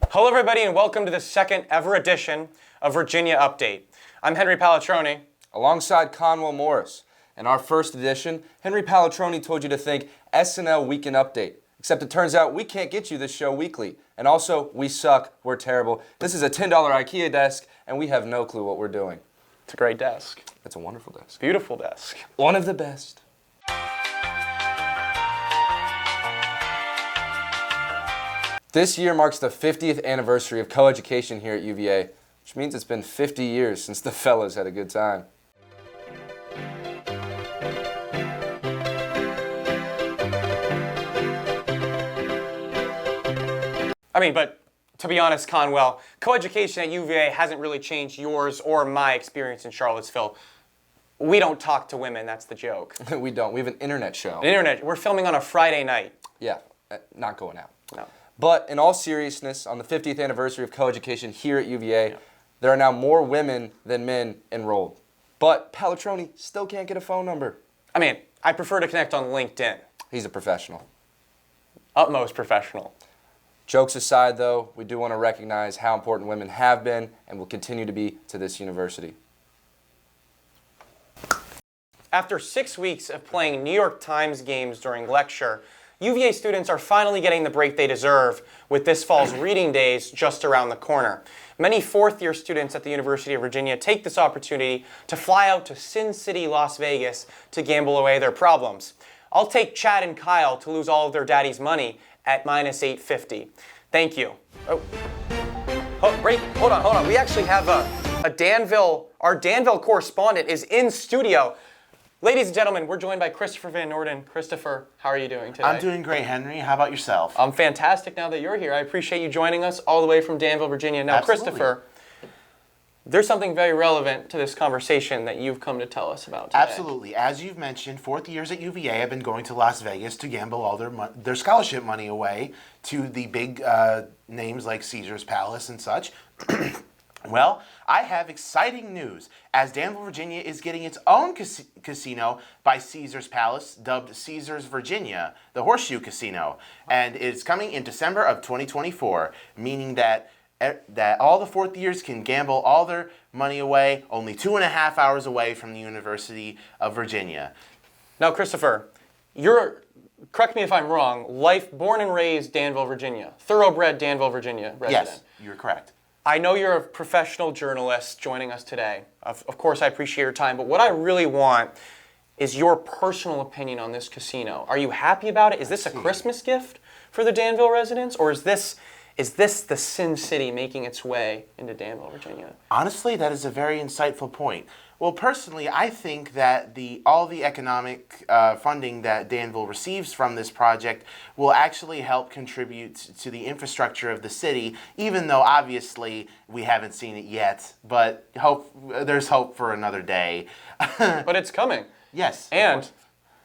Hello everybody and welcome to the second ever edition of Virginia Update. I'm Henry Pallatroni. Alongside Conwell Morris. In our first edition, Henry Pallatroni told you to think SNL Weekend Update. Except it turns out we can't get you this show weekly. And also, we suck, we're terrible. This is a $10 IKEA desk, and we have no clue what we're doing. It's a great desk. It's a wonderful desk. Beautiful desk. One of the best. This year marks the 50th anniversary of coeducation here at UVA, which means it's been 50 years since the fellas had a good time. But to be honest, Conwell, coeducation at UVA hasn't really changed yours or my experience in Charlottesville. We don't talk to women, that's the joke. We don't. We have an internet show. We're filming on a Friday night. Yeah, not going out. No. But in all seriousness, on the 50th anniversary of coeducation here at UVA, there are now more women than men enrolled. But Pallatroni still can't get a phone number. I prefer to connect on LinkedIn. He's a professional. Utmost professional. Jokes aside, though, we do want to recognize how important women have been and will continue to be to this university. After 6 weeks of playing New York Times games during lecture, UVA students are finally getting the break they deserve with this fall's reading days just around the corner. Many fourth-year students at the University of Virginia take this opportunity to fly out to Sin City, Las Vegas to gamble away their problems. I'll take Chad and Kyle to lose all of their daddy's money at minus 850. Thank you. Hold on. We actually have our Danville correspondent is in studio. Ladies and gentlemen, we're joined by Christopher Van Norden. Christopher, how are you doing today? I'm doing great, Henry. How about yourself? I'm fantastic now that you're here. I appreciate you joining us all the way from Danville, Virginia. Now, Absolutely. Christopher, there's something very relevant to this conversation that you've come to tell us about today. Absolutely. As you've mentioned, fourth years at UVA have been going to Las Vegas to gamble all their scholarship money away to the big names like Caesar's Palace and such. Well, I have exciting news, as Danville, Virginia is getting its own casino by Caesar's Palace, dubbed Caesar's Virginia, the Horseshoe Casino. And it's coming in December of 2024, meaning that all the fourth years can gamble all their money away, only 2.5 hours away from the University of Virginia. Now, Christopher, correct me if I'm wrong, born and raised Danville, Virginia, thoroughbred Danville, Virginia resident. Yes, you're correct. I know you're a professional journalist joining us today. Of course, I appreciate your time, but what I really want is your personal opinion on this casino. Are you happy about it? Is this a Christmas gift for the Danville residents, or is this the Sin City making its way into Danville, Virginia? Honestly, that is a very insightful point. Well, personally, I think that all the economic funding that Danville receives from this project will actually help contribute to the infrastructure of the city, even though obviously we haven't seen it yet, but there's hope for another day. But it's coming. Yes. And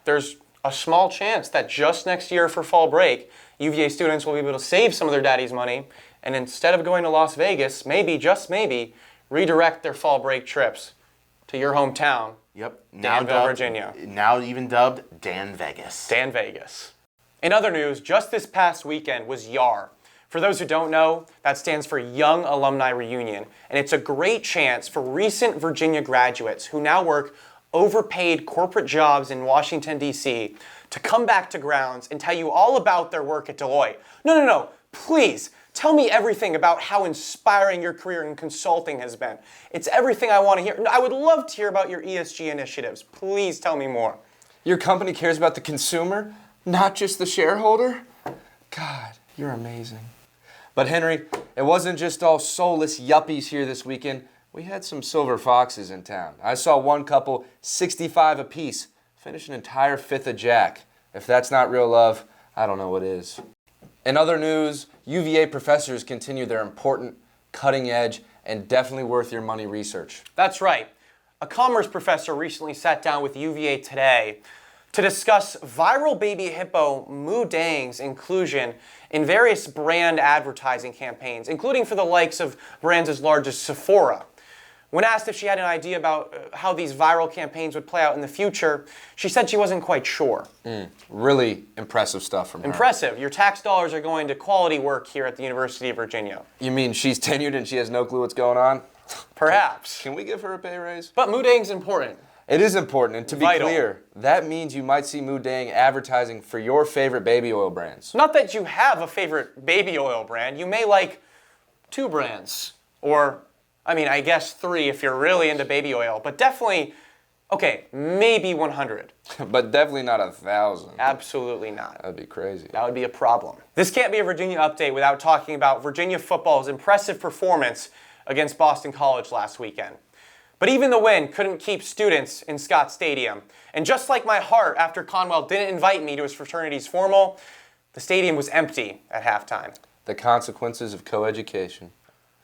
there's a small chance that just next year for fall break, UVA students will be able to save some of their daddy's money, and instead of going to Las Vegas, maybe, just maybe, redirect their fall break trips to your hometown, Yep. Danville, Virginia. Now even dubbed Dan Vegas. Dan Vegas. In other news, just this past weekend was YAR. For those who don't know, that stands for Young Alumni Reunion, and it's a great chance for recent Virginia graduates who now work overpaid corporate jobs in Washington, D.C. to come back to grounds and tell you all about their work at Deloitte. No, please. Tell me everything about how inspiring your career in consulting has been. It's everything I want to hear. I would love to hear about your ESG initiatives. Please tell me more. Your company cares about the consumer, not just the shareholder? God, you're amazing. But Henry, it wasn't just all soulless yuppies here this weekend. We had some silver foxes in town. I saw one couple, 65 apiece, finish an entire fifth of Jack. If that's not real love, I don't know what is. In other news, UVA professors continue their important, cutting-edge, and definitely worth your money research. That's right. A commerce professor recently sat down with UVA Today to discuss viral baby hippo Moo Dang's inclusion in various brand advertising campaigns, including for the likes of brands as large as Sephora. When asked if she had an idea about how these viral campaigns would play out in the future, she said she wasn't quite sure. Really impressive stuff from her. Impressive. Your tax dollars are going to quality work here at the University of Virginia. You mean she's tenured and she has no clue what's going on? Perhaps. Can we give her a pay raise? But Moodang's important. It is important, and to be Vital. clear, that means you might see Moodang advertising for your favorite baby oil brands. Not that you have a favorite baby oil brand. You may like 2 brands. Or, I guess 3 if you're really into baby oil. But definitely, okay, maybe 100. But definitely not 1,000. Absolutely not. That'd be crazy. That would be a problem. This can't be a Virginia update without talking about Virginia football's impressive performance against Boston College last weekend. But even the win couldn't keep students in Scott Stadium. And just like my heart after Conwell didn't invite me to his fraternity's formal, the stadium was empty at halftime. The consequences of coeducation.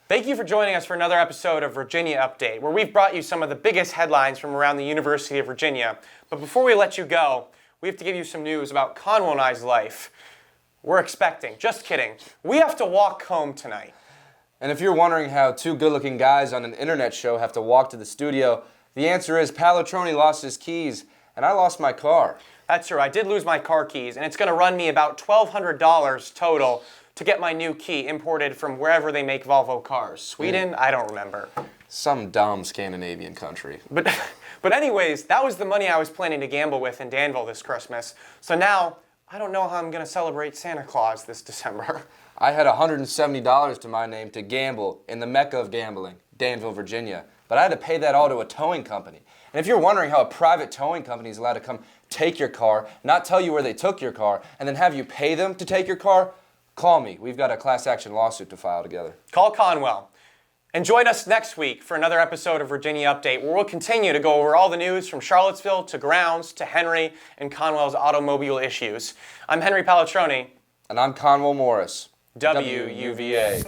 Thank you for joining us for another episode of Virginia Update, where we've brought you some of the biggest headlines from around the University of Virginia. But before we let you go, we have to give you some news about Conwell and I's life. We're expecting, just kidding, we have to walk home tonight. And if you're wondering how 2 good-looking guys on an internet show have to walk to the studio, the answer is Pallatroni lost his keys, and I lost my car. That's true, I did lose my car keys, and it's going to run me about $1,200 total to get my new key imported from wherever they make Volvo cars. Sweden? I don't remember. Some dumb Scandinavian country. But anyways, that was the money I was planning to gamble with in Danville this Christmas. So now, I don't know how I'm going to celebrate Santa Claus this December. I had $170 to my name to gamble in the mecca of gambling, Danville, Virginia. But I had to pay that all to a towing company. And if you're wondering how a private towing company is allowed to come take your car, not tell you where they took your car, and then have you pay them to take your car, call me. We've got a class action lawsuit to file together. Call Conwell. And join us next week for another episode of Virginia Update, where we'll continue to go over all the news from Charlottesville to grounds to Henry and Conwell's automobile issues. I'm Henry Pallatroni. And I'm Conwell Morris. WUVA.